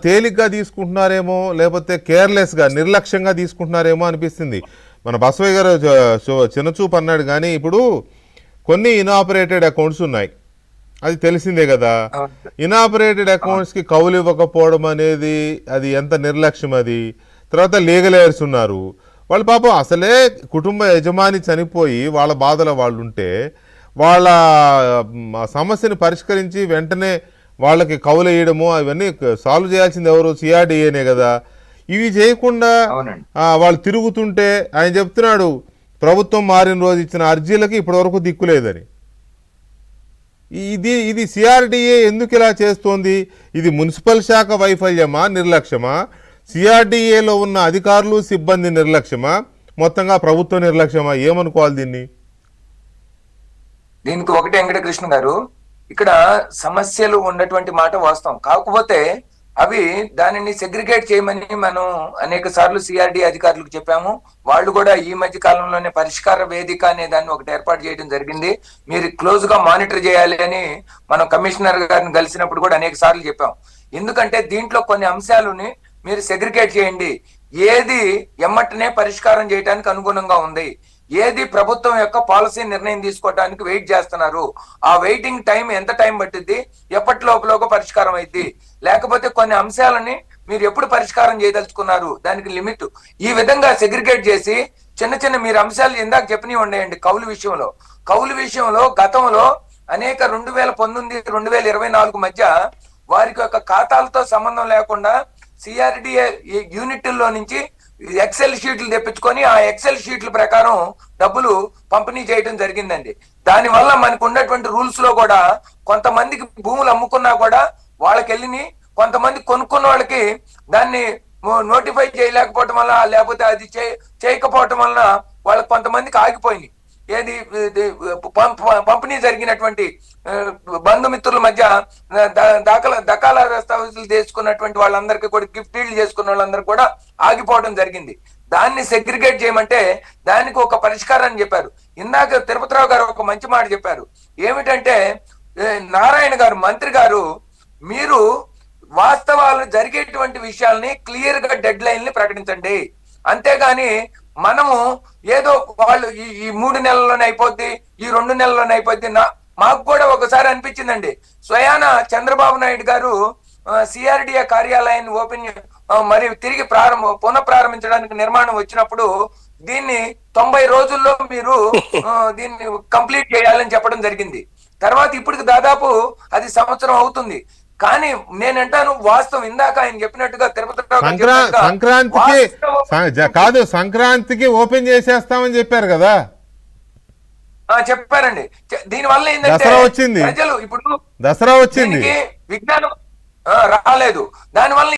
తేలిగ్గా తీసుకుంటున్నారేమో, లేకపోతే కేర్లెస్గా నిర్లక్ష్యంగా తీసుకుంటున్నారేమో అనిపిస్తుంది. మన బసవయ్య గారు చిన్నచూపు అన్నాడు, కానీ ఇప్పుడు కొన్ని ఇనాపరేటెడ్ అకౌంట్స్ ఉన్నాయి, అది తెలిసిందే కదా. ఇనాపరేటెడ్ అకౌంట్స్కి కౌలు ఇవ్వకపోవడం అనేది అది ఎంత నిర్లక్ష్యం అది. తర్వాత లీగల్ ఎయిర్స్ ఉన్నారు, వాళ్ళు పాపం అసలే కుటుంబ యజమాని చనిపోయి వాళ్ళ బాధల వాళ్ళు ఉంటే వాళ్ళ సమస్యని పరిష్కరించి వెంటనే వాళ్ళకి కౌలు వేయడము అవన్నీ సాల్వ్ చేయాల్సింది ఎవరు? సిఆర్డిఏనే కదా. ఇవి చేయకుండా వాళ్ళు తిరుగుతుంటే ఆయన చెప్తున్నాడు ప్రభుత్వం మారిన రోజు ఇచ్చిన అర్జీలకి ఇప్పటివరకు దిక్కులేదని. ఇది సిఆర్డిఏ ఎందుకు ఇలా చేస్తోంది? ఇది మున్సిపల్ శాఖ వైఫల్యమా, నిర్లక్ష్యమా? సిఆర్డిఏలో ఉన్న అధికారులు సిబ్బంది నిర్లక్ష్యమా, మొత్తంగా ప్రభుత్వ నిర్లక్ష్యమా? ఏమనుకోవాలి దీన్ని? దీనికి ఒకటి వెంకటకృష్ణ గారు, ఇక్కడ సమస్యలు ఉన్నటువంటి మాట వాస్తవం. కాకపోతే అవి దానిని సెగ్రిగేట్ చేయమని మనం అనేక సార్లు సిఆర్డి అధికారులకు చెప్పాము. వాళ్ళు కూడా ఈ మధ్య కాలంలోనే పరిష్కార వేదిక అనే దాన్ని ఒకటి ఏర్పాటు చేయడం జరిగింది. మీరు క్లోజ్ గా మానిటర్ చేయాలి అని మనం కమిషనర్ గారిని కలిసినప్పుడు కూడా అనేక సార్లు చెప్పాం. ఎందుకంటే దీంట్లో కొన్ని అంశాలని మీరు సెగ్రిగేట్ చేయండి, ఏది ఎమ్మటనే పరిష్కారం చేయడానికి అనుగుణంగా ఉంది, ఏది ప్రభుత్వం యొక్క పాలసీ నిర్ణయం తీసుకోవడానికి వెయిట్ చేస్తున్నారు, ఆ వెయిటింగ్ టైం ఎంత టైం పట్టిద్ది, ఎప్పటి లోపల పరిష్కారం అయింది, లేకపోతే కొన్ని అంశాలని మీరు ఎప్పుడు పరిష్కారం చేయదలుచుకున్నారు, దానికి లిమిట్, ఈ విధంగా సెగ్రిగేట్ చేసి చిన్న చిన్న మీరు అంశాలు ఇందాక చెప్పినవి ఉండేయండి. కౌలు విషయంలో గతంలో అనేక 2019, 2024 మధ్య వారికి యొక్క ఖాతాలతో సంబంధం లేకుండా సిఆర్డిఏ యూనిట్ల్లో నుంచి ఎక్సెల్ షీట్లు తెప్పించుకొని ఆ ఎక్సెల్ షీట్ల ప్రకారం డబ్బులు పంపిణీ చేయడం జరిగిందండి. దాని వల్ల మనకు ఉన్నటువంటి రూల్స్ లో కూడా కొంతమందికి భూములు అమ్ముకున్నా కూడా వాళ్ళకి వెళ్ళి కొంతమంది కొనుక్కున్న వాళ్ళకి దాన్ని నోటిఫై చేయలేకపోవటం వల్ల, లేకపోతే అది చేయకపోవటం వలన వాళ్ళకి కొంతమందికి ఆగిపోయింది. ఏది పంపిణీ జరిగినటువంటి బంధుమిత్రుల మధ్య దకాల దస్తావేజులు చేసుకున్నటువంటి వాళ్ళందరికీ కూడా, గిఫ్ట్ డీల్ చేసుకున్న వాళ్ళందరూ కూడా ఆగిపోవడం జరిగింది. దాన్ని సెగ్రిగేట్ చేయమంటే దానికి ఒక పరిష్కారాన్ని చెప్పారు. ఇందాక తిరుపతిరావు గారు ఒక మంచి మాట చెప్పారు. ఏమిటంటే, నారాయణ గారు మంత్రి గారు, మీరు వాస్తవాలు జరిగేటువంటి విషయాల్ని క్లియర్ గా డెడ్ లైన్ ని ప్రకటించండి, అంతేగాని మనము ఏదో వాళ్ళు ఈ 3 నెలల్లోనే అయిపోద్ది, ఈ 2 నెలల్లోనే అయిపోద్ది. మాకు కూడా ఒకసారి అనిపించిందండి, స్వయాన చంద్రబాబు నాయుడు గారు సిఆర్డిఏ కార్యాలయాన్ని మరి తిరిగి పునఃప్రారంభించడానికి నిర్మాణం వచ్చినప్పుడు దీన్ని 90 రోజుల్లో మీరు దీన్ని కంప్లీట్ చేయాలని చెప్పడం జరిగింది. తర్వాత ఇప్పటికి దాదాపు అది సంవత్సరం అవుతుంది. కానీ నేనంటాను వాస్తవం, ఇందాక ఆయన చెప్పినట్టుగా సంక్రాంతికి ఓపెన్ చేసేస్తామని చెప్పారు కదా. చెప్పారండి. దీని వల్ల ఏంటంటే ప్రజలు ఇప్పుడు దసరా వచ్చింది, విజ్ఞానం రాలేదు, దానివల్ల